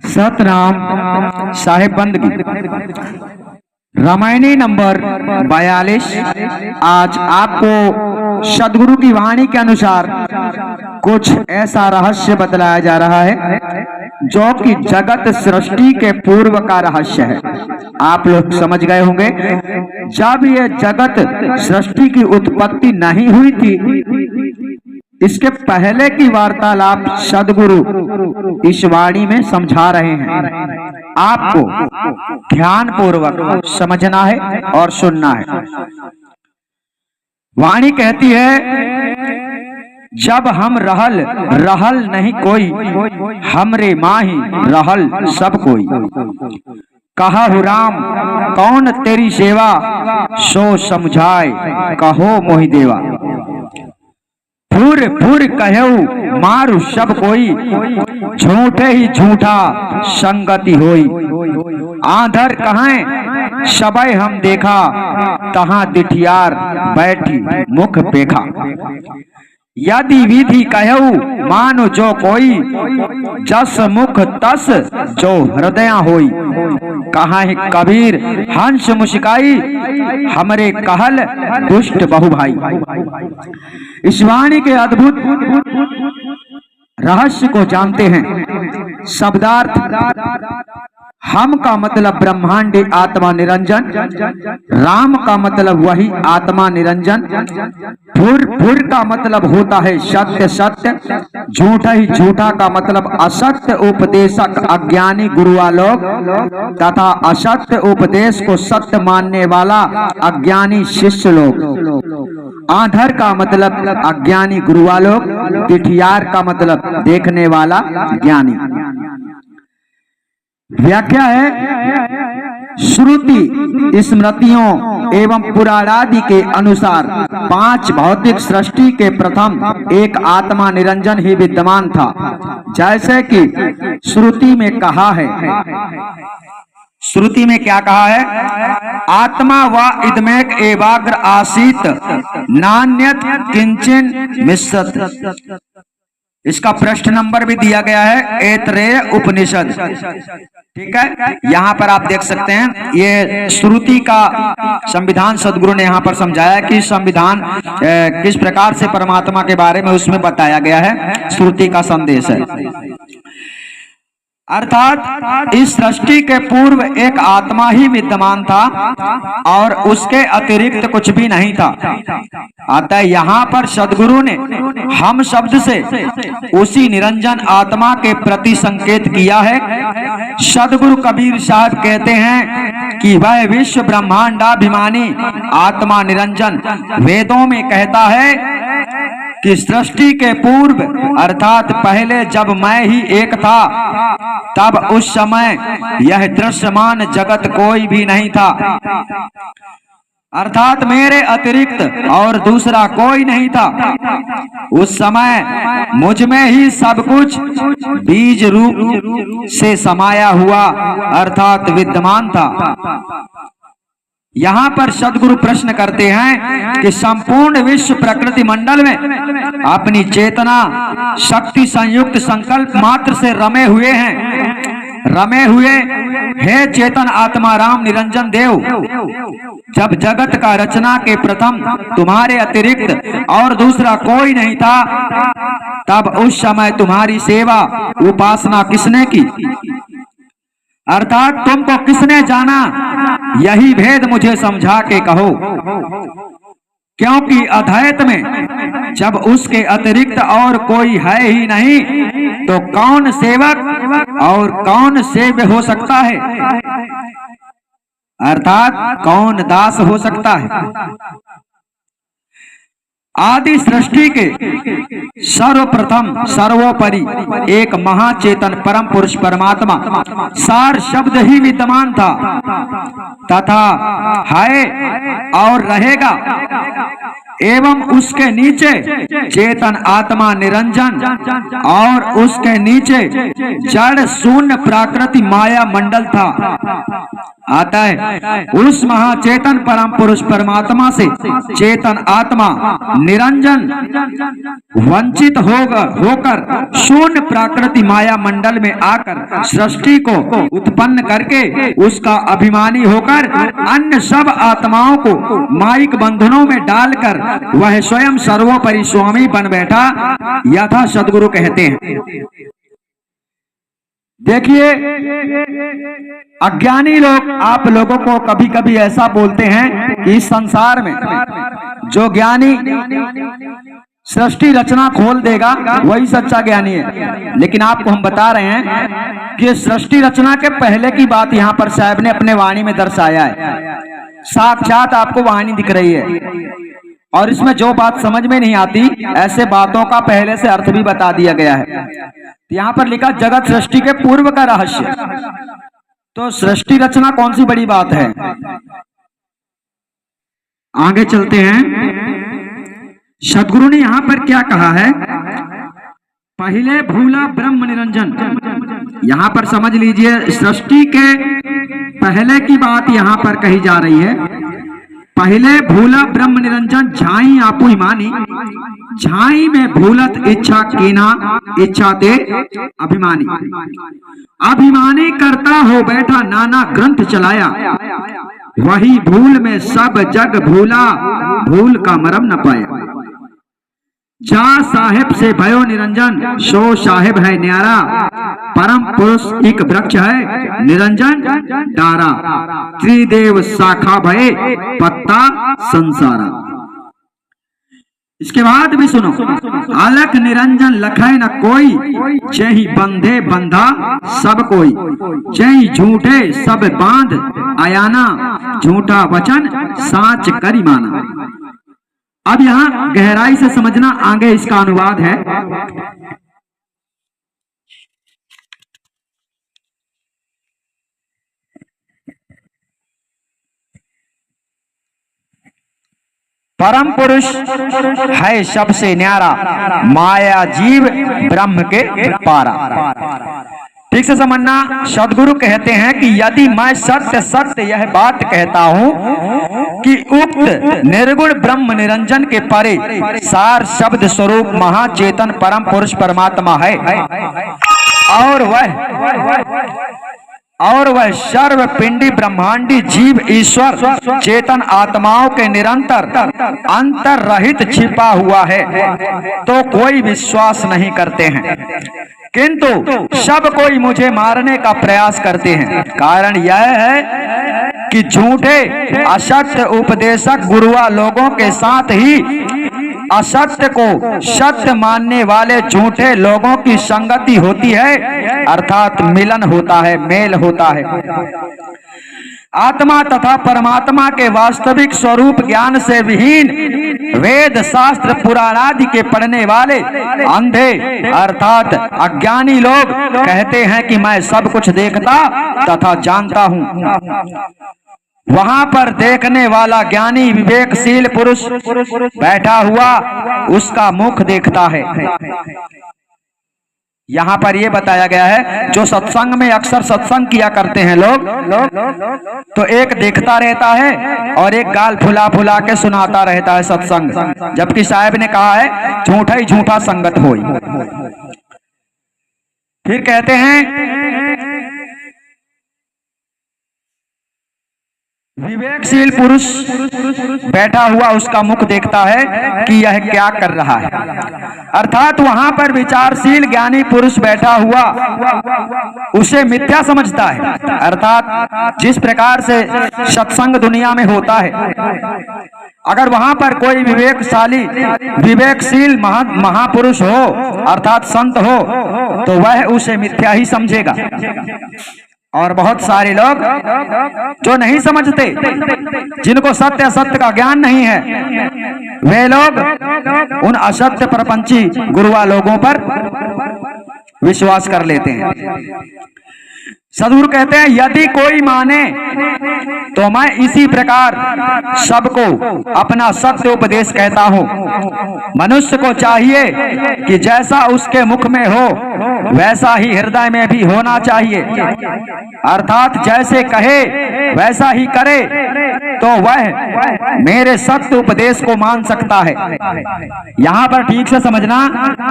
सतनाम साहेब बंदगी रामायणी नंबर 42। आज आपको सदगुरु की वाणी के अनुसार कुछ ऐसा रहस्य बतलाया जा रहा है जो कि जगत सृष्टि के पूर्व का रहस्य है। आप लोग समझ गए होंगे, जब ये जगत सृष्टि की उत्पत्ति नहीं हुई थी, इसके पहले की वार्तालाप सदगुरु इस वाणी में समझा रहे हैं। आपको ध्यान पूर्वक समझना है और सुनना है। वाणी कहती है, जब हम रहल रहल नहीं कोई, हमरे माही रहल सब कोई। कहा हु राम कौन तेरी सेवा, सो समझाए कहो मोहि देवा। फुर फुर कहू मारू सब कोई, झूठे ही झूठा संगति होई। आंधर कहें सबय हम देखा, तहां दिठियार बैठी मुख पेखा। यदि विधि कहू मानो जो कोई, जस मुख तस जो हृदय होई। कहा है कबीर हंस मुस्काई, हमरे कहल दुष्ट बहु भाई। इस वाणी के अद्भुत रहस्य को जानते हैं। शब्दार्थ हम का मतलब ब्रह्मांडी आत्मा निरंजन, राम का मतलब वही आत्मा निरंजन। फुर फुर का मतलब होता है सत्य सत्य, झूठा ही झूठा का मतलब असत्य उपदेशक अज्ञानी गुरुआलोक तथा असत्य उपदेश को सत्य मानने वाला अज्ञानी शिष्य लोग। आंधर का मतलब अज्ञानी गुरुआलोक, दिठियार का मतलब देखने वाला ज्ञानी। व्याख्या है, श्रुति स्मृतियों एवं पुराणादि के अनुसार पांच भौतिक सृष्टि के प्रथम एक आत्मा निरंजन ही विद्यमान था। जैसे कि श्रुति में कहा है, श्रुति में क्या कहा है, आत्मा व इदमेक एवाग्र आसीत नान्यत किंचन मिश्रत। इसका पृष्ठ नंबर भी दिया गया है, ऐतरेय उपनिषद। ठीक है, यहाँ पर आप देख सकते हैं, ये श्रुति का संविधान सदगुरु ने यहाँ पर समझाया कि संविधान किस प्रकार से परमात्मा के बारे में उसमें बताया गया है। श्रुति का संदेश है, अर्थात इस सृष्टि के पूर्व एक आत्मा ही विद्यमान था और उसके अतिरिक्त कुछ भी नहीं था। अतः यहाँ पर सदगुरु ने हम शब्द से उसी निरंजन आत्मा के प्रति संकेत किया है। सदगुरु कबीर साहब कहते हैं कि वह विश्व ब्रह्मांडाभिमानी आत्मा निरंजन वेदों में कहता है कि सृष्टि के पूर्व अर्थात पहले जब मैं ही एक था, तब उस समय यह दृश्यमान जगत कोई भी नहीं था, अर्थात मेरे अतिरिक्त और दूसरा कोई नहीं था। उस समय मुझ में ही सब कुछ बीज रूप से समाया हुआ अर्थात विद्यमान था। यहाँ पर सदगुरु प्रश्न करते हैं कि संपूर्ण विश्व प्रकृति मंडल में अपनी चेतना शक्ति संयुक्त संकल्प मात्र से रमे हुए हे चेतन आत्मा राम निरंजन देव। जब जगत का रचना के प्रथम तुम्हारे अतिरिक्त और दूसरा कोई नहीं था, तब उस समय तुम्हारी सेवा उपासना किसने की, अर्थात तुमको किसने जाना, यही भेद मुझे समझा के कहो। क्योंकि अद्वैत में जब उसके अतिरिक्त और कोई है ही नहीं, तो कौन सेवक और कौन सेव्य हो सकता है, अर्थात कौन दास हो सकता है। आदि सृष्टि के सर्वप्रथम सर्वोपरि एक महाचेतन परम पुरुष परमात्मा सार शब्द ही विद्यमान था तथा है और रहेगा, एवं उसके नीचे चेतन आत्मा निरंजन और उसके नीचे जड़ शून्य प्राकृति माया मंडल था। अतः उस महाचेतन परम पुरुष परमात्मा से चेतन आत्मा निरंजन वंचित होकर शून्य प्राकृतिक माया मंडल में आकर सृष्टि को उत्पन्न करके उसका अभिमानी होकर अन्य सब आत्माओं को माइक बंधनों में डालकर वह स्वयं सर्वोपरि स्वामी बन बैठा, यथा सदगुरु कहते हैं। देखिए, अज्ञानी लोग आप लोगों को कभी कभी ऐसा बोलते हैं कि इस संसार में जो ज्ञानी सृष्टि रचना खोल देगा वही सच्चा ज्ञानी है। लेकिन आपको हम बता रहे हैं कि सृष्टि रचना के पहले की बात यहाँ पर साहब ने अपने वाणी में दर्शाया है। साक्षात आपको वाणी दिख रही है और इसमें जो बात समझ में नहीं आती, ऐसे बातों का पहले से अर्थ भी बता दिया गया है। यहाँ पर लिखा जगत सृष्टि के पूर्व का रहस्य। तो सृष्टि रचना कौन सी बड़ी बात है। आगे चलते हैं, सदगुरु ने यहाँ पर क्या कहा है। पहले भूला ब्रह्म निरंजन, यहाँ पर समझ लीजिए सृष्टि के पहले की बात यहाँ पर कही जा रही है। पहले भूला ब्रह्म निरंजन झाई आपू हिमानी, झाई में भूलत इच्छा कीना, इच्छा ते अभिमानी। अभिमानी करता हो बैठा नाना ग्रंथ चलाया, वही भूल में सब जग भूला, भूल का मरम न पाया। जा साहेब से भयो निरंजन, सो साहेब है न्यारा, परम पुरुष एक वृक्ष है निरंजन डारा। त्रिदेव शाखा भय पत्ता संसारा। इसके बाद भी सुनो, अलख निरंजन लखै न कोई, जही बंधे बंधा सब कोई, जही झूठे सब बांध आयाना, झूठा वचन साच करी माना। अब यहाँ गहराई से समझना, आगे इसका अनुवाद है। परम पुरुष है सबसे न्यारा, माया जीव ब्रह्म के पारा। ठीक से समझना, सदगुरु कहते हैं कि यदि मैं सत्य सत्य यह बात कहता हूँ कि उक्त निर्गुण ब्रह्म निरंजन के परे सार शब्द स्वरूप महाचेतन परम पुरुष परमात्मा है और वह सर्व पिंडी ब्रह्मांडी जीव ईश्वर चेतन आत्माओं के निरंतर अंतर रहित छिपा हुआ है, तो कोई विश्वास नहीं करते हैं, किंतु सब कोई मुझे मारने का प्रयास करते हैं। कारण यह है कि झूठे असत्य उपदेशक गुरुआ लोगों के साथ ही असत्य को सत्य मानने वाले झूठे लोगों की संगति होती है, अर्थात मिलन होता है, मेल होता है। आत्मा तथा परमात्मा के वास्तविक स्वरूप ज्ञान से विहीन वेद शास्त्र पुराण आदि के पढ़ने वाले अंधे अर्थात अज्ञानी लोग कहते हैं कि मैं सब कुछ देखता तथा जानता हूँ। वहां पर देखने वाला ज्ञानी विवेकशील पुरुष बैठा हुआ उसका मुख देखता है। यहाँ पर यह बताया गया है, जो सत्संग में अक्सर सत्संग किया करते हैं लोग, तो एक देखता रहता है और एक गाल फुला फुला के सुनाता रहता है सत्संग, जबकि साहब ने कहा है झूठा ही झूठा संगत होई। फिर कहते हैं विवेकशील पुरुष बैठा हुआ उसका मुख देखता है कि यह क्या कर रहा है, अर्थात वहां पर विचारशील ज्ञानी पुरुष बैठा हुआ उसे मिथ्या समझता है। अर्थात जिस प्रकार से सत्संग दुनिया में होता है, अगर वहां पर कोई विवेकशाली विवेकशील महापुरुष हो अर्थात संत हो, तो वह उसे मिथ्या ही समझेगा। और बहुत सारे लोग जो नहीं समझते, जिनको सत्य असत्य का ज्ञान नहीं है, वे लोग उन असत्य प्रपंची गुरुआ लोगों पर विश्वास कर लेते हैं। सदगुरु कहते हैं यदि कोई माने तो मैं इसी प्रकार सबको अपना सत्य उपदेश कहता हूँ। मनुष्य को चाहिए कि जैसा उसके मुख में हो वैसा ही हृदय में भी होना चाहिए, अर्थात जैसे कहे वैसा ही करे तो वह मेरे सत्य उपदेश को मान सकता है। यहाँ पर ठीक से समझना,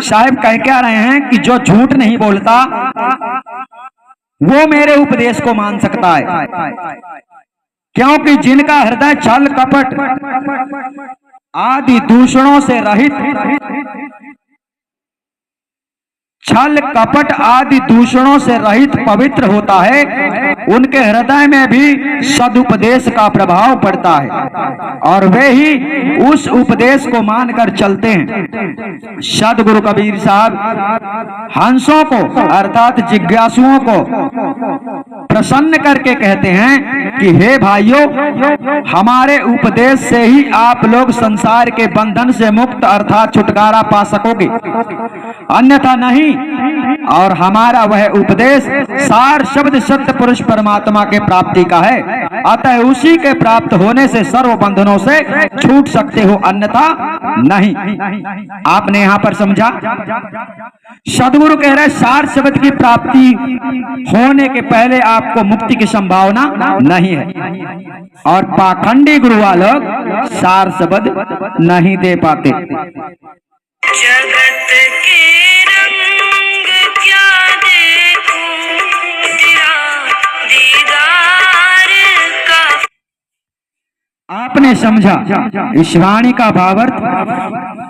साहब कह क्या रहे हैं कि जो झूठ नहीं बोलता वो मेरे उपदेश को मान सकता है, क्योंकि जिनका हृदय छल कपट आदि दूषणों से रहित, छल कपट आदि दूषणों से रहित पवित्र होता है, उनके हृदय में भी सदुपदेश का प्रभाव पड़ता है और वे ही उस उपदेश को मानकर चलते हैं। सदगुरु कबीर साहब हंसों को अर्थात जिज्ञासुओं को प्रसन्न करके कहते हैं कि हे भाइयों, हमारे उपदेश से ही आप लोग संसार के बंधन से मुक्त अर्थात छुटकारा पा सकोगे, अन्यथा नहीं। और हमारा वह उपदेश सार शब्द सत्य पुरुष परमात्मा के प्राप्ति का है, अतः उसी के प्राप्त होने से सर्व बंधनों से छूट सकते हो, अन्यथा नहीं। आपने यहाँ पर समझा, सदगुरु कह रहे सार शब्द की प्राप्ति होने के पहले आपको मुक्ति की संभावना नहीं है, और पाखंडी गुरु वाले सार शब्द नहीं दे पाते। जगत के रंग क्या देखूं, तेरा दीदार का। आपने समझा इस वाणी का भावार्थ।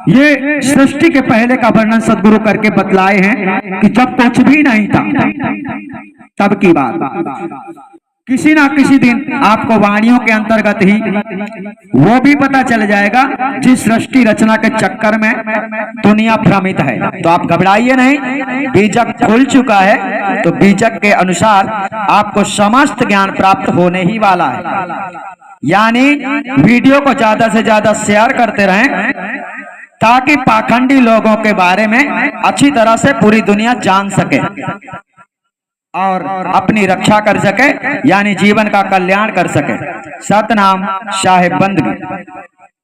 ये सृष्टि के पहले का वर्णन सदगुरु करके बतलाए हैं कि जब कुछ भी नहीं था तब की बात। किसी ना किसी दिन आपको वाणियों के अंतर्गत ही वो भी पता चल जाएगा जिस सृष्टि रचना के चक्कर में दुनिया भ्रमित है। तो आप घबराइए नहीं, बीजक खुल चुका है, तो बीजक के अनुसार आपको समस्त ज्ञान प्राप्त होने ही वाला है। यानी वीडियो को ज्यादा से ज्यादा शेयर करते रहें ताकि पाखंडी लोगों के बारे में अच्छी तरह से पूरी दुनिया जान सके और अपनी रक्षा कर सके, यानी जीवन का कल्याण कर सके। सतनाम साहिब बंदगी।